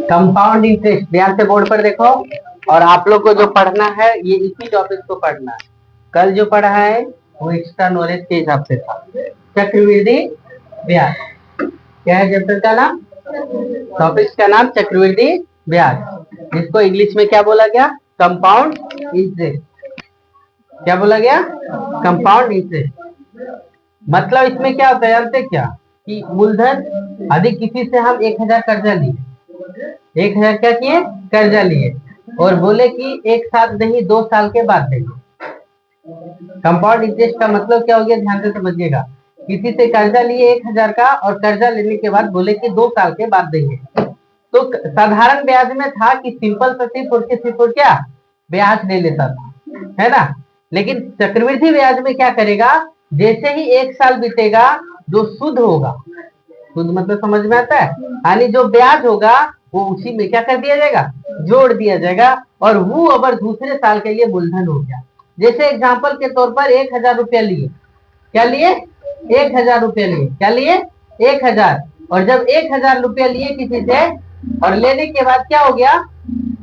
Compound interest, ध्यान से board पर देखो। और आप लोग को जो पढ़ना है ये इसी टॉपिक को पढ़ना है। कल जो पढ़ा है वो एक्स्ट्रा नॉलेज के हिसाब से था। चक्रवृद्धि ब्याज क्या है चैप्टर का नाम, टॉपिक का नाम चक्रवृद्धि ब्याज, जिसको इंग्लिश में क्या बोला गया, कंपाउंड इंटरेस्ट। क्या बोला गया, कंपाउंड इंटरेस्ट। मतलब इसमें क्या होता है जानते क्या, कि मूलधन अधिक किसी से हम 1000 कर्जा लिए, 1000 क्या किए, कर्जा लिए, और बोले कि एक साथ नहीं 2 साल के बाद देंगे। कंपाउंड इंटरेस्ट का मतलब क्या हो गया, ध्यान से समझिएगा। किसी से कर्जा लिए 1000 का, और कर्जा लेने के बाद बोले कि 2 साल के बाद देंगे। तो साधारण ब्याज में था कि सिंपल सिर्फ क्या ब्याज ले लेता था, है ना। लेकिन चक्रवृद्धि ब्याज में क्या करेगा, जैसे ही 1 साल बीतेगा जो शुद्ध होगा, शुद्ध मतलब समझ में आता है, यानी जो ब्याज होगा वो उसी में क्या कर दिया जाएगा, जोड़ दिया जाएगा, और वो अगर दूसरे साल के लिए मूलधन हो गया। जैसे एग्जाम्पल के तौर पर 1000 रुपया लिए, क्या लिए, 1000 रुपया लिए, क्या लिए, 1000। और जब 1000 रुपया लिए किसी से, और लेने के बाद क्या हो गया,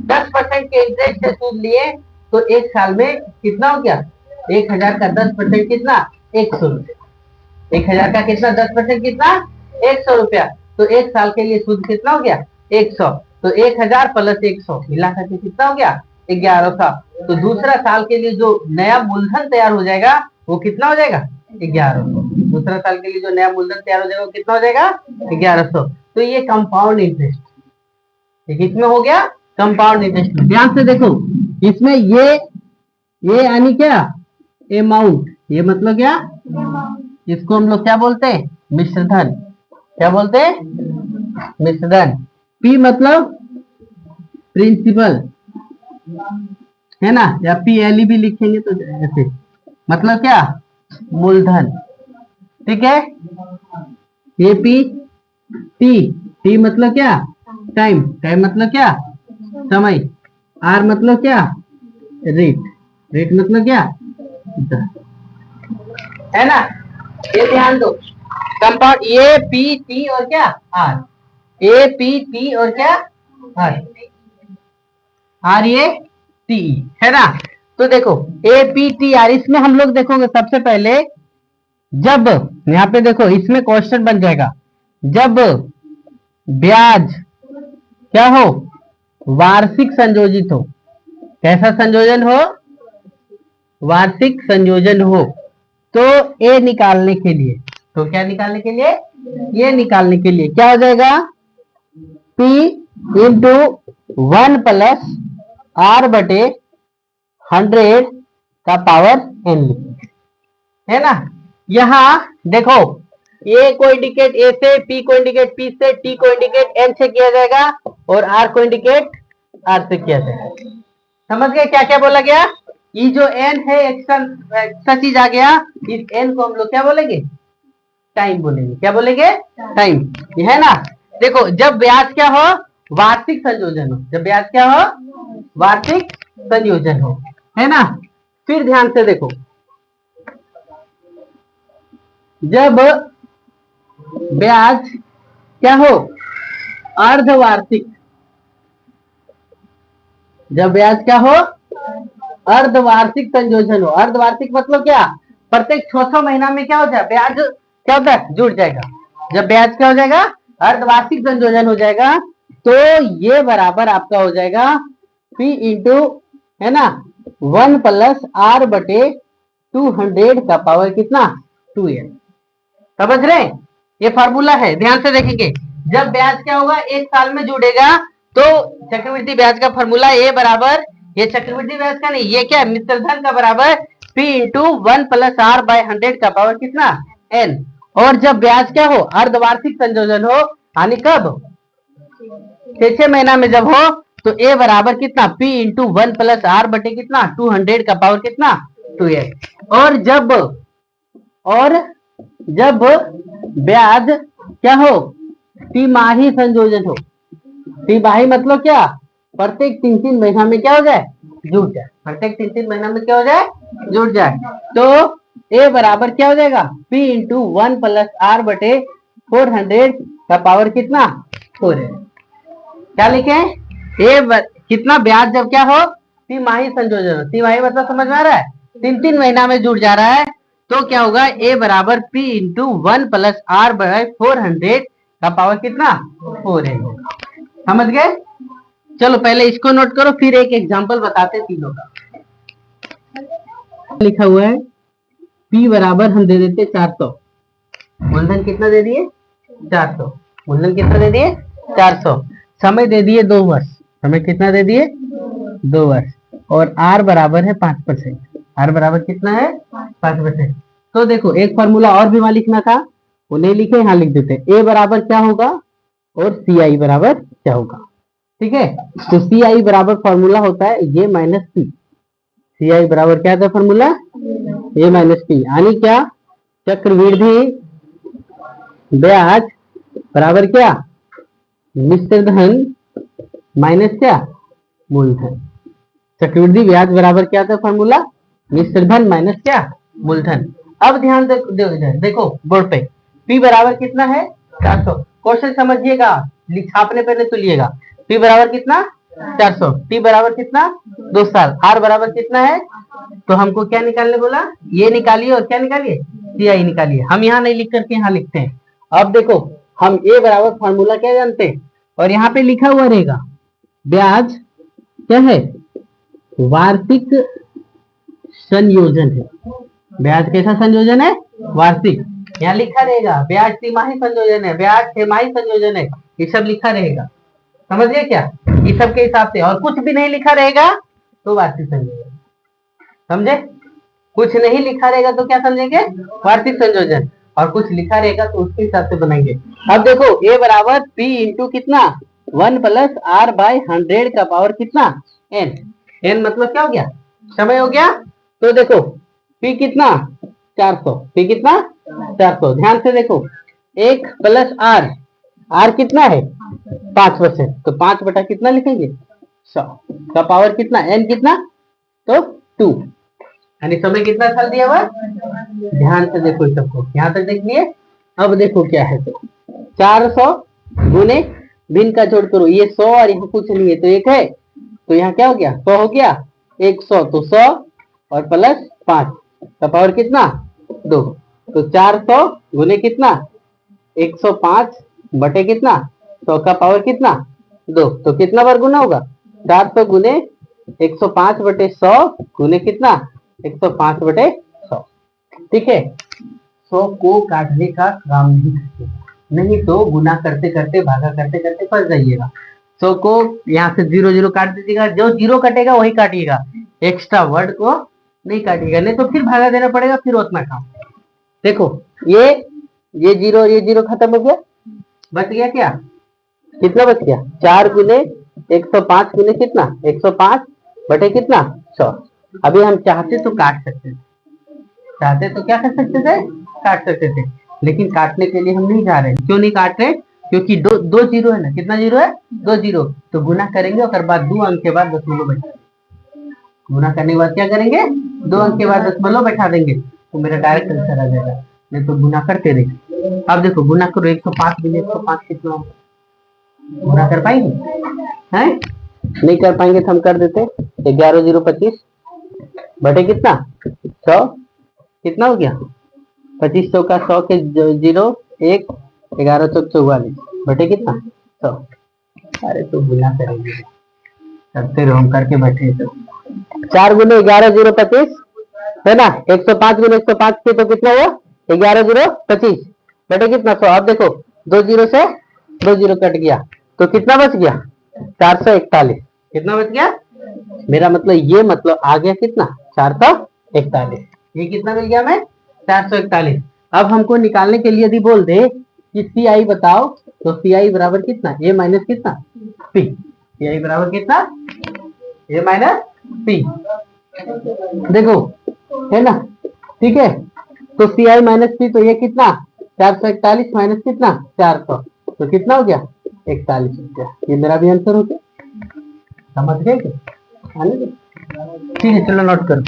10% के इंटरेस्ट से सूद लिए, तो 1 साल में कितना हो गया, 1000 का 10% कितना, 100 रुपया। 1000 का कितना 10% कितना, 100 रुपया। तो 1 साल के लिए सूद कितना हो गया, 100। तो 1000 प्लस 100 मिला करके कितना हो गया, 1100। तो दूसरा साल के लिए जो नया मूलधन तैयार हो जाएगा वो कितना हो जाएगा, 1100। दूसरा साल के लिए जो नया मूलधन तैयार हो जाएगा वो कितना हो जाएगा, 1100। तो ये कंपाउंड इंटरेस्ट, इसमें हो गया कंपाउंड इंटरेस्ट। ध्यान से देखो, इसमें ये यानी क्या, अमाउंट, ये मतलब क्या, इसको हम लोग क्या बोलते हैं, मिश्रधन। क्या बोलते हैं, मिश्रधन। पी मतलब प्रिंसिपल, है ना, या पीएलई भी लिखेंगे तो ऐसे, मतलब क्या, मूलधन। ठीक है, ये पी, टी मतलब क्या, टाइम, टाइम मतलब क्या, समय। आर मतलब क्या, रेट, रेट मतलब क्या, है ना। ये ध्यान दो, कंपाउंड ए पी टी और क्या आर, ए पी टी और क्या आर, आर ए टी, है ना। तो देखो ए पी टी आर, इसमें हम लोग देखोगे सबसे पहले, जब यहाँ पे देखो इसमें क्वेश्चन बन जाएगा, जब ब्याज क्या हो, वार्षिक संयोजित हो। कैसा संयोजन हो, वार्षिक संयोजन हो, तो ए निकालने के लिए, तो क्या निकालने के लिए, ये निकालने के लिए क्या हो जाएगा, P इंटू 1 प्लस आर बटे 100 का पावर n, है ना। यहां देखो ए को इंडिकेट ए से, पी को इंडिकेट पी से, टी को इंडिकेट एन से किया जाएगा, और आर को इंडिकेट आर से किया जाएगा। समझ गए क्या क्या बोला गया, ये जो एन है एक्स्ट्रा चीज आ गया, इस एन को हम लोग क्या बोलेंगे, टाइम बोलेंगे। क्या बोलेंगे, टाइम, है ना। देखो जब ब्याज क्या हो, वार्षिक संयोजन हो, जब ब्याज क्या हो, वार्षिक संयोजन हो, है ना। फिर ध्यान से देखो, जब ब्याज क्या हो, अर्धवार्षिक, जब ब्याज क्या हो, अर्धवार्षिक संयोजन हो। अर्धवार्षिक मतलब क्या, प्रत्येक 6 महीना में क्या हो जाए, ब्याज क्या होता है, जुड़ जाएगा। जब ब्याज क्या हो जाएगा, अर्धवार्षिक संयोजन हो जाएगा, तो ये बराबर आपका हो जाएगा P इंटू, है ना, 1 प्लस आर बटे 200 का पावर कितना, 2n। समझ रहे, ये फार्मूला है, ध्यान से देखेंगे। जब ब्याज क्या होगा, 1 साल में जुड़ेगा, तो चक्रवृद्धि ब्याज का फार्मूला ए बराबर, ये चक्रवृद्धि ब्याज का नहीं, ये क्या मिश्रधन का बराबर P into 1 plus r by 100 का पावर कितना, n। और जब ब्याज क्या हो, अर्धवार्षिक संयोजन हो, यानी कब, 6 महीना में जब हो, तो ए बराबर कितना, P इंटू 1 प्लस आर बटे कितना, 200 का पावर कितना, 2n। और जब ब्याज क्या हो, तिमाही संयोजन हो, तिमाही मतलब क्या, प्रत्येक 3 महीना में क्या हो जाए, जुड़ जाए, प्रत्येक 3 महीना में क्या हो जाए, जुड़ जाए, तो ए बराबर क्या हो जाएगा, P इंटू 1 प्लस आर बटे 400 का पावर कितना, 4 है। क्या लिखे? कितना ब्याज जब क्या हो? तिमाही संयोजन हो। तिमाही मतलब समझ में आ रहा है? 3 महीना में जुड़ जा रहा है तो क्या होगा? ए बराबर P into 1 plus r by 400 का पावर कितना? 4 है। समझ गए? चलो पहले इसको नोट करो, फिर एक एग्जांपल बताते तीनों का। लिखा हुआ है P बराबर हम दे देते 400। मूलधन कितना दे दिए? 400। मूलधन कितना दे दिए? 400। समय दे दिए 2 वर्ष। समय कितना दे दिए? 2 वर्ष। और R बराबर है 5%। R बराबर कितना है? 5%। तो देखो एक फॉर्मूला और भी वहां लिखना था, वो नहीं लिखे, यहाँ लिख देते। ए बराबर क्या होगा और सी आई बराबर क्या होगा। ठीक है, तो सी आई बराबर फॉर्मूला होता है ए माइनस पी। सी आई बराबर क्या था फॉर्मूला? ए माइनस पी। यानी क्या? चक्रवृद्धि ब्याज बराबर क्या? मिश्र धन माइनस क्या? मूलधन। चक्रवृद्धि ब्याज बराबर क्या था फॉर्मूला? मिश्र धन माइनस क्या? मूलधन। अब ध्यान देखो बोर्ड पे P बराबर कितना है? 400। क्वेश्चन समझिएगा, छापने पहले सुनिएगा। P बराबर कितना? 400। T बराबर कितना? 2 साल। R बराबर कितना है? तो हमको क्या निकालने बोला? ये निकालिए और क्या निकालिए? CI निकालिए। हम यहाँ नहीं लिख करके यहाँ लिखते हैं। अब देखो हम A बराबर फॉर्मूला क्या जानते हैं, और यहाँ पे लिखा हुआ रहेगा ब्याज क्या है? वार्षिक संयोजन है। ब्याज कैसा संयोजन है? वार्षिक। यहाँ लिखा रहेगा ब्याज तिमाही संयोजन है, ब्याज छमाही संयोजन है, ये सब लिखा रहेगा। समझिए क्या? ये सब के हिसाब से, और कुछ भी नहीं लिखा रहेगा तो वार्षिक संयोजन। समझे? कुछ नहीं लिखा रहेगा तो क्या समझेंगे? वार्षिक संयोजन। और कुछ लिखा रहेगा तो उसके हिसाब से बनाएंगे। अब देखो ए बराबर पी इंटू कितना? 1 प्लस आर बाय 100 का पावर कितना? एन। एन मतलब क्या हो गया? समय हो गया। तो देखो P कितना? 400। P कितना? 400। ध्यान से देखो 1 प्लस आर, आर कितना है? 5%। तो 5 बटा कितना लिखेंगे? 100 का पावर कितना? एन कितना? तो 2। यानी समय कितना चल दिया हुआ? ध्यान से देखो इस सबको, यहाँ तक देख लिए। अब देखो क्या है, तो 400 गुने भिन्न का जोड़ करो, ये 100 और यहाँ कुछ नहीं है तो 1 है, तो यहाँ क्या हो गया? 100 हो गया। 100 तो 100 और प्लस 5 का पावर कितना? 2। तो 400 गुने कितना? 105 बटे कितना? 100 का पावर कितना? 2। तो कितना बार गुना होगा? 400 गुने 105 बटे 100 गुने कितना? 105 बटे 100। ठीक है, 100 को काटने का काम नहीं करिएगा, नहीं तो गुना करते करते भागा करते करते फंस जाइएगा। 100 को यहाँ से 0 0 काट दीजिएगा, जो 0 कटेगा वही काटिएगा, एक्स्ट्रा वर्ड को नहीं काटिएगा, नहीं तो फिर भागा देना पड़ेगा, फिर उतना काम। देखो ये 0 खत्म हो गया, बच गया क्या? कितना बच गया? 4 गुने 105 गुने कितना? 105 बटे कितना? 100। अभी हम चाहते तो काट सकते थे, चाहते तो क्या कर सकते थे? काट सकते थे, लेकिन काटने के लिए हम नहीं जा रहे। क्यों नहीं काट रहे? क्योंकि दो जीरो है ना। कितना जीरो है? 2 जीरो। तो गुना करेंगे और बाद 2 अंक के बाद दशमलव बैठा, गुना करने के बाद क्या करेंगे? 2 अंक के बाद दशमलव बैठा देंगे, तो मेरा डायरेक्ट आंसर आ जाएगा। नहीं तो गुना करते रहिए। अब देखो गुना करो 105 गुने 105 कितना होगा? गुना कर पाएंगे? हैं? नहीं कर पाएंगे तो हम कर देते 11 0 25 बटे कितना? 100। कितना हो गया? 2500 का 100 के 0 1 11 चौक 44 बटे कितना? 100। अरे तो गुना करेंगे, करते रहो, हम करके बैठे। तो 4 गुने 11 0 25 है ना, 105 गुने 105 के तो कितना हुआ? 11 0 25 बटे कितना? 100। अब देखो 2 जीरो से 2 जीरो कट गया, तो कितना बच गया? 441। कितना बच गया? मेरा मतलब ये मतलब आ गया कितना? 441। ये कितना मिल गया? मैं 441। अब हमको निकालने के लिए यदि बोल दे कि सी आई बताओ, तो सी आई बराबर कितना? ए माइनस कितना? पी। सी आई बराबर कितना? ए माइनस पी। देखो है ना, ठीक है। तो सी आई माइनस पी, तो ये कितना? 441 माइनस कितना? 400, तो कितना हो गया? 41 हो गया। ये मेरा भी आंसर हो गया। समझ गए क्या? ठीक है, चलो नोट करो।